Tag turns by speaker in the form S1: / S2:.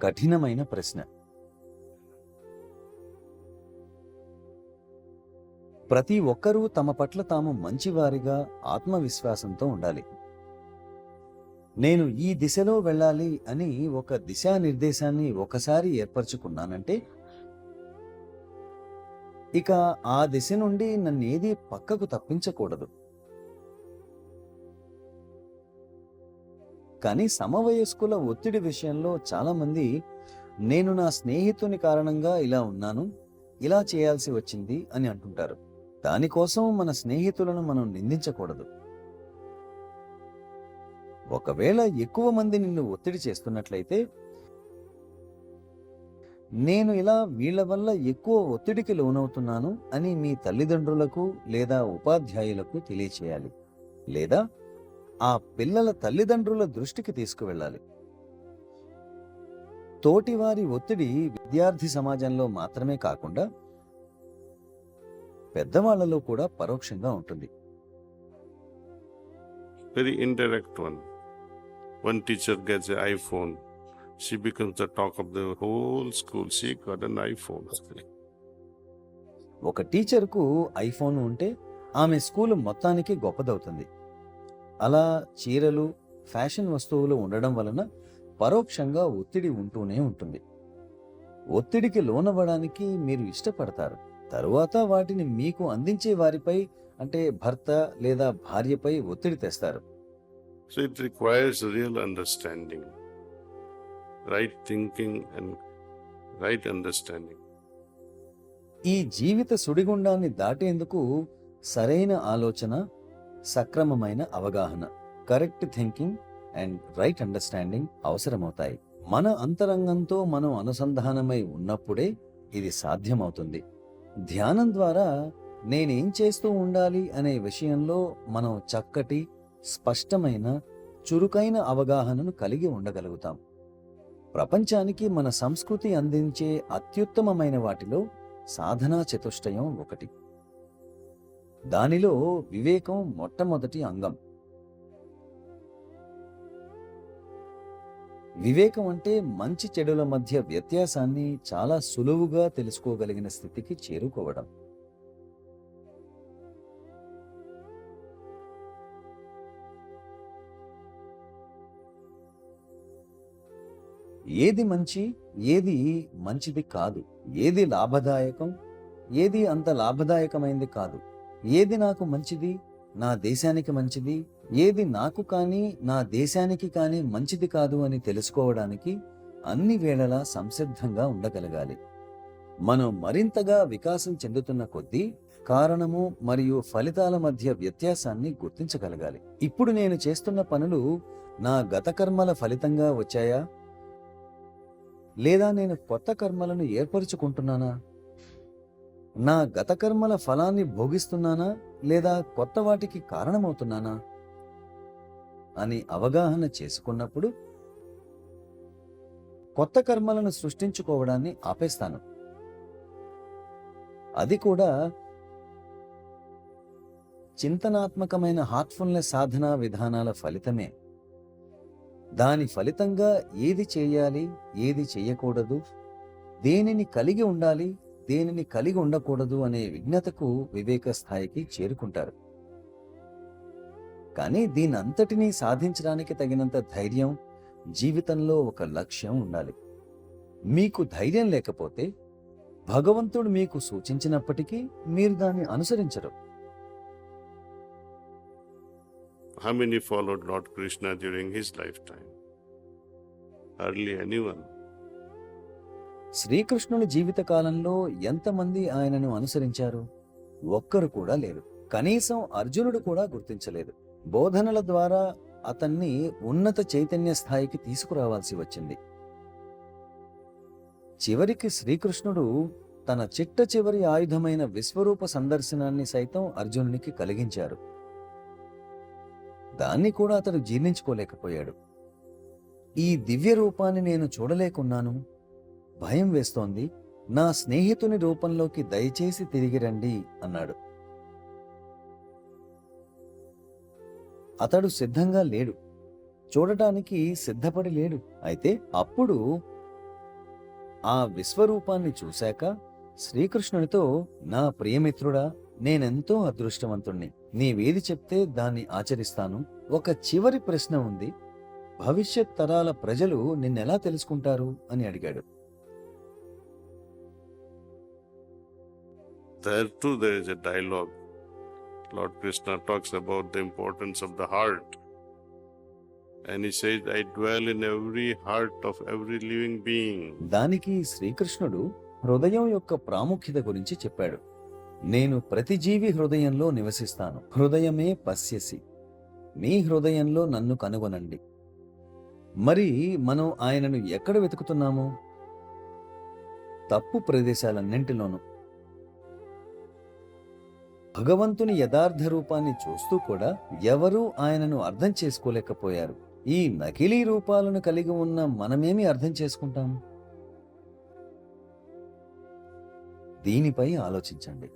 S1: కఠినమైన ప్రశ్న. ప్రతి ఒక్కరూ తమ పట్ల తాము మంచివారిగా ఆత్మవిశ్వాసంతో ఉండాలి. నేను ఈ దిశలో వెళ్ళాలి అని ఒక దిశానిర్దేశాన్ని ఒకసారి ఏర్పరచుకున్నానంటే ఇక ఆ దిశ నుండి నన్నేది పక్కకు తప్పించకూడదు. కానీ సమవయస్కుల ఒత్తిడి విషయంలో చాలామంది నేను నా స్నేహితుని కారణంగా ఇలా ఉన్నాను, ఇలా చేయాల్సి వచ్చింది అని అంటుంటారు. దానికోసం మన స్నేహితులను మనం నిందించకూడదు. ఒకవేళ ఎక్కువ మంది నిన్ను ఒత్తిడి చేస్తున్నట్లయితే నేను ఇలా వీళ్ల వల్ల ఎక్కువ ఒత్తిడికి లోనవుతున్నాను అని మీ తల్లిదండ్రులకు లేదా ఉపాధ్యాయులకు తెలియచేయాలి, లేదా ఆ పిల్లల తల్లిదండ్రుల దృష్టికి తీసుకువెళ్ళాలి. తోటివారి ఒత్తిడి విద్యార్థి సమాజంలో మాత్రమే కాకుండా పెద్దవాళ్లలో కూడా పరోక్షంగా ఉంటుంది.
S2: Very indirect one. One teacher gets an iPhone. She becomes the talk of the whole school. She got an iPhone.
S1: ఒక టీచర్కు ఐఫోన్ ఉంటే ఆమె స్కూలు మొత్తానికి గొప్పదవుతుంది. అలా చీరలు, ఫ్యాషన్ వస్తువులు ఉండడం వలన పరోక్షంగా ఒత్తిడి ఉంటూనే ఉంటుంది. ఒత్తిడికి లోనవ్వడానికి మీరు ఇష్టపడతారు. తరువాత వాటిని మీకు అందించే వారిపై, అంటే భర్త లేదా భార్యపై ఒత్తిడి తెస్తారు.
S2: So it requires real understanding, right thinking and right understanding.
S1: ఈ జీవిత సుడిగుండాన్ని దాటేందుకు సరైన ఆలోచన, సక్రమమైన అవగాహన, correct thinking and right understanding అవసరమవుతాయి. మన అంతరంగంతో మనం అనుసంధానమై ఉన్నప్పుడే ఇది సాధ్యమవుతుంది. ధ్యానం ద్వారా నేనేం చేస్తూ ఉండాలి అనే విషయంలో మనం చక్కటి, స్పష్టమైన, చురుకైన అవగాహనను కలిగి ఉండగలుగుతాం. ప్రపంచానికి మన సంస్కృతి అందించే అత్యుత్తమమైన వాటిలో సాధనా చతుష్టయం ఒకటి. దానిలో వివేకం మొట్టమొదటి అంగం. వివేకం అంటే మంచి చెడుల మధ్య వ్యత్యాసాన్ని చాలా సులువుగా తెలుసుకోగలిగిన స్థితికి చేరుకోవడం. ఏది మంచి, ఏది మంచిది కాదు, ఏది లాభదాయకం, ఏది అంత లాభదాయకమైంది కాదు, ఏది నాకు మంచిది, నా దేశానికి మంచిది, ఏది నాకు కానీ నా దేశానికి కానీ మంచిది కాదు అని తెలుసుకోవడానికి అన్ని వేళలా సంసిద్ధంగా ఉండగలగాలి. మనం మరింతగా వికాసం చెందుతున్న కొద్దీ కారణము మరియు ఫలితాల మధ్య వ్యత్యాసాన్ని గుర్తించగలగాలి. ఇప్పుడు నేను చేస్తున్న పనులు నా గత కర్మల ఫలితంగా వచ్చాయా, లేదా నేను కొత్త కర్మలను ఏర్పరచుకుంటున్నానా? నా గత కర్మల ఫలాన్ని భోగిస్తున్నానా, లేదా కొత్త వాటికి కారణమవుతున్నానా అని అవగాహన చేసుకున్నప్పుడు కొత్త కర్మలను సృష్టించుకోవడాన్ని ఆపేస్తాను. అది కూడా చింతనాత్మకమైన హార్ట్ఫుల్నెస్ సాధనా విధానాల ఫలితమే. దాని ఫలితంగా ఏది చేయాలి, ఏది చేయకూడదు, దేనిని కలిగి ఉండాలి, దేనిని కలిగి ఉండకూడదు అనే విజ్ఞతకు, వివేక స్థాయికి చేరుకుంటారు. కానీ దీనంతటినీ సాధించడానికి తగినంత ధైర్యం, జీవితంలో ఒక లక్ష్యం ఉండాలి. మీకు ధైర్యం లేకపోతే భగవంతుడు మీకు సూచించినప్పటికీ మీరు దాన్ని అనుసరించరు.
S2: How many followed Lord Krishna during his lifetime? Hardly anyone.
S1: శ్రీకృష్ణుని జీవితకాలంలో ఎంతమంది ఆయనను అనుసరించారు? ఒక్కరు కూడా లేరు. కనీసం అర్జునుడు కూడా గుర్తించలేదు. బోధనల ద్వారా అతన్ని ఉన్నత చైతన్య స్థాయికి తీసుకురావాల్సి వచ్చింది. చివరికి శ్రీకృష్ణుడు తన చిట్ట చివరి ఆయుధమైన విశ్వరూప సందర్శనాన్ని సైతం అర్జునునికి కలిగించారు. దాన్ని కూడా అతడు జీర్ణించుకోలేకపోయాడు. ఈ దివ్య రూపాన్ని నేను చూడలేకున్నాను, భయం వేస్తోంది, నా స్నేహితుని రూపంలోకి దయచేసి తిరిగి రండి అన్నాడు. అతడు సిద్ధంగా లేడు, చూడటానికి సిద్ధపడి లేడు. అయితే అప్పుడు ఆ విశ్వరూపాన్ని చూశాక శ్రీకృష్ణునితో, నా ప్రియమిత్రుడా, నేనెంతో అదృష్టవంతుణ్ణి. నీవేది చెప్తే దాన్ని ఆచరిస్తాను. ఒక చివరి ప్రశ్న ఉంది. భవిష్యత్ తరాల ప్రజలు నిన్నెలా తెలుసుకుంటారు అని అడిగాడు.
S2: There too there is a dialogue. Lord Krishna talks about the importance of the heart. And he says, I dwell in every heart of every living being.
S1: దానికి శ్రీకృష్ణుడు హృదయం యొక్క ప్రాముఖ్యత గురించి చెప్పాడు. నేను ప్రతి జీవి హృదయంలో నివసిస్తాను. హృదయమే పశ్యసి. మీ హృదయంలో నన్ను కనుగొనండి. మరి మనం ఆయనను ఎక్కడ వెతుకుతున్నాము? తప్పు ప్రదేశాలన్నింటిలోనూ. భగవంతుని యథార్థ రూపాన్ని చూస్తూ కూడా ఎవరూ ఆయనను అర్థం చేసుకోలేకపోయారు. ఈ నకిలీ రూపాలను కలిగి ఉన్న మనమేమి అర్థం చేసుకుంటాం? దీనిపై ఆలోచించండి.